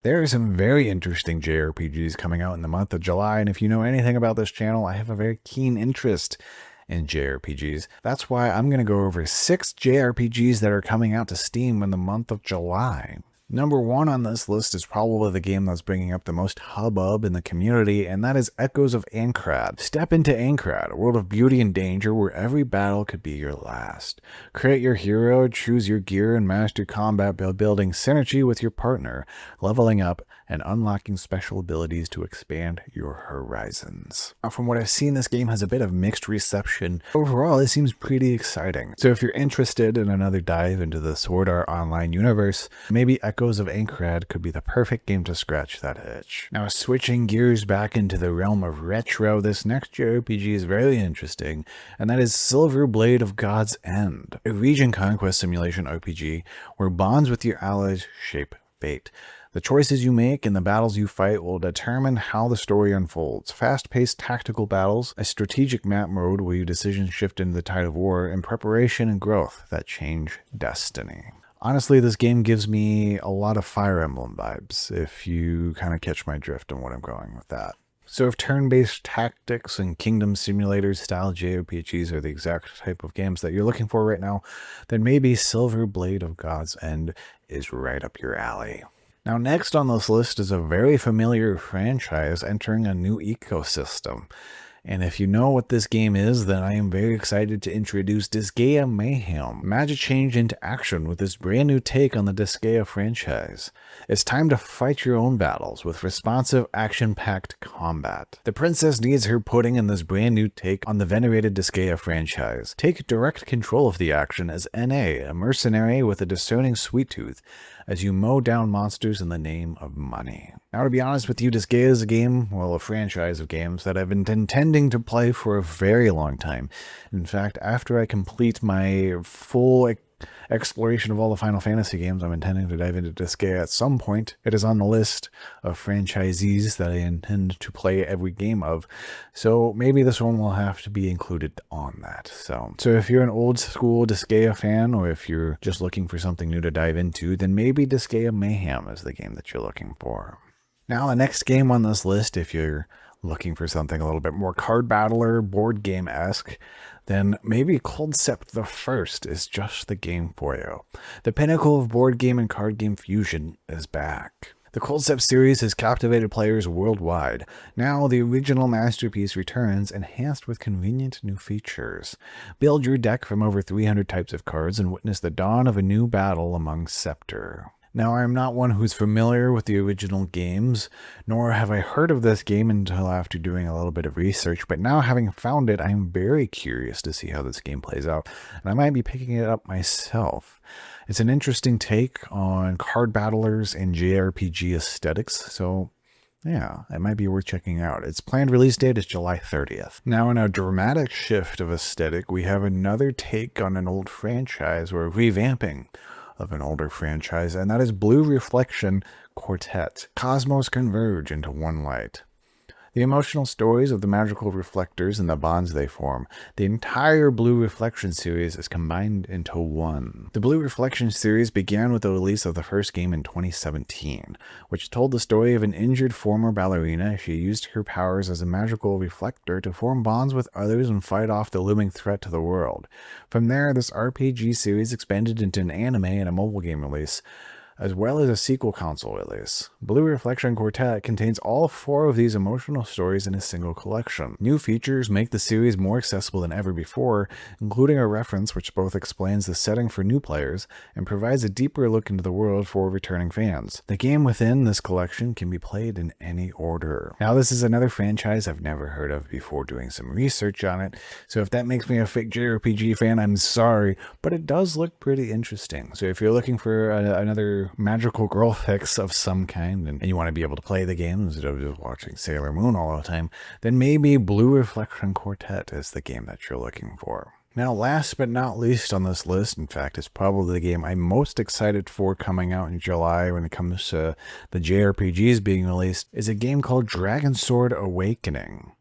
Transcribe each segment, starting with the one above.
There are some very interesting JRPGs coming out in the month of July, and if you know anything about this channel, I have a very keen interest in JRPGs. That's why I'm going to go over 6 JRPGs that are coming out to Steam in the month of July. Number 1 on this list is probably the game that's bringing up the most hubbub in the community, and that is Echoes of Aincrad. Step into Aincrad, a world of beauty and danger where every battle could be your last. Create your hero, choose your gear, and master combat by building synergy with your partner, leveling up, and unlocking special abilities to expand your horizons. Now, from what I've seen, this game has a bit of mixed reception. Overall, it seems pretty exciting. So if you're interested in another dive into the Sword Art Online universe, maybe Echoes of Aincrad could be the perfect game to scratch that itch. Now, switching gears back into the realm of retro, this next JRPG is very interesting, and that is Silver Blade of God's End, a region conquest simulation RPG where bonds with your allies shape fate. The choices you make and the battles you fight will determine how the story unfolds. Fast-paced tactical battles, a strategic map mode where your decisions shift into the tide of war, and preparation and growth that change destiny. Honestly, this game gives me a lot of Fire Emblem vibes, if you kind of catch my drift on what I'm going with that. So if turn-based tactics and kingdom simulators style JRPGs are the exact type of games that you're looking for right now, then maybe Silver Blade of God's End is right up your alley. Now, next on this list is a very familiar franchise entering a new ecosystem. And if you know what this game is, then I am very excited to introduce Disgaea Mayhem. Magic change into action with this brand new take on the Disgaea franchise. It's time to fight your own battles with responsive, action-packed combat. The princess needs her pudding in this brand new take on the venerated Disgaea franchise. Take direct control of the action as NA, a mercenary with a discerning sweet tooth, as you mow down monsters in the name of money. Now, to be honest with you, Disgaea is a game, well, a franchise of games that I've been intending to play for a very long time. In fact, after I complete my full exploration of all the Final Fantasy games, I'm intending to dive into Disgaea at some point. It is on the list of franchisees that I intend to play every game of, so maybe this one will have to be included on that. So if you're an old school Disgaea fan, or if you're just looking for something new to dive into, then maybe Disgaea Mayhem is the game that you're looking for. Now, the next game on this list, if you're looking for something a little bit more card battler, board game-esque, then maybe Culdcept the First is just the game for you. The pinnacle of board game and card game fusion is back. The Culdcept series has captivated players worldwide. Now, the original masterpiece returns, enhanced with convenient new features. Build your deck from over 300 types of cards and witness the dawn of a new battle among Scepter. Now, I'm not one who's familiar with the original games, nor have I heard of this game until after doing a little bit of research, but now having found it, I'm very curious to see how this game plays out, and I might be picking it up myself. It's an interesting take on card battlers and JRPG aesthetics, so yeah, it might be worth checking out. Its planned release date is July 30th. Now, in a dramatic shift of aesthetic, we have another take on an old franchise, or revamping of an older franchise, and that is Blue Reflection Quartet. Cosmos converge into one light. The emotional stories of the magical reflectors and the bonds they form. The entire Blue Reflection series is combined into one. The Blue Reflection series began with the release of the first game in 2017, which told the story of an injured former ballerina. She used her powers as a magical reflector to form bonds with others and fight off the looming threat to the world. From there, this RPG series expanded into an anime and a mobile game release, as well as a sequel console release. Blue Reflection Quartet contains all 4 of these emotional stories in a single collection. New features make the series more accessible than ever before, including a reference which both explains the setting for new players and provides a deeper look into the world for returning fans. The game within this collection can be played in any order. Now, this is another franchise I've never heard of before doing some research on it, so if that makes me a fake JRPG fan, I'm sorry, but it does look pretty interesting. So if you're looking for another magical girl fix of some kind, and you want to be able to play the game instead of just watching Sailor Moon all the time, then maybe Blue Reflection Quartet is the game that you're looking for. Now, last but not least on this list, in fact, it's probably the game I'm most excited for coming out in July when it comes to the JRPGs being released, is a game called Dragon Sword Awakening.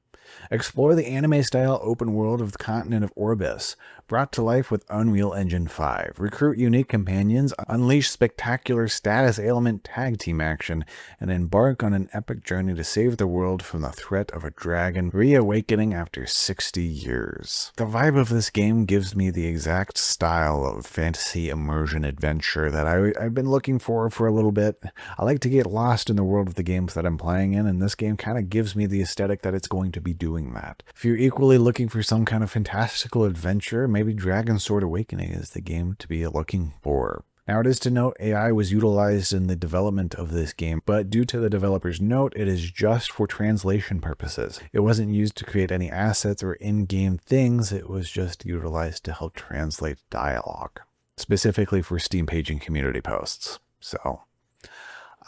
Explore the anime-style open world of the continent of Orbis, brought to life with Unreal Engine 5. Recruit unique companions, unleash spectacular status ailment tag team action, and embark on an epic journey to save the world from the threat of a dragon reawakening after 60 years. The vibe of this game gives me the exact style of fantasy immersion adventure that I've been looking for a little bit. I like to get lost in the world of the games that I'm playing in, and this game kind of gives me the aesthetic that it's going to be doing that. If you're equally looking for some kind of fantastical adventure, maybe Dragon Sword Awakening is the game to be looking for. Now, it is to note AI was utilized in the development of this game, but due to the developer's note, it is just for translation purposes. It wasn't used to create any assets or in-game things, it was just utilized to help translate dialogue, specifically for Steam paging community posts. So,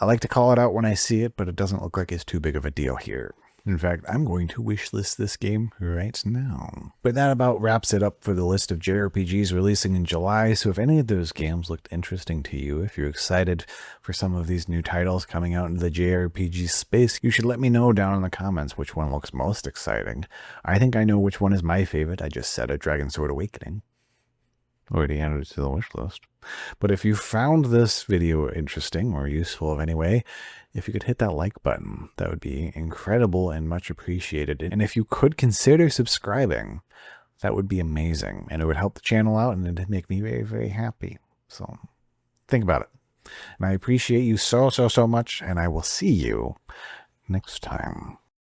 I like to call it out when I see it, but it doesn't look like it's too big of a deal here. In fact, I'm going to wishlist this game right now. But that about wraps it up for the list of JRPGs releasing in July, so if any of those games looked interesting to you, if you're excited for some of these new titles coming out into the JRPG space, you should let me know down in the comments which one looks most exciting. I think I know which one is my favorite. I just said a Dragon Sword Awakening. Already added it to the wish list. But if you found this video interesting or useful in any way, if you could hit that like button, that would be incredible and much appreciated. And if you could consider subscribing, that would be amazing. And it would help the channel out and it'd make me very, very happy. So think about it. And I appreciate you so much, and I will see you next time.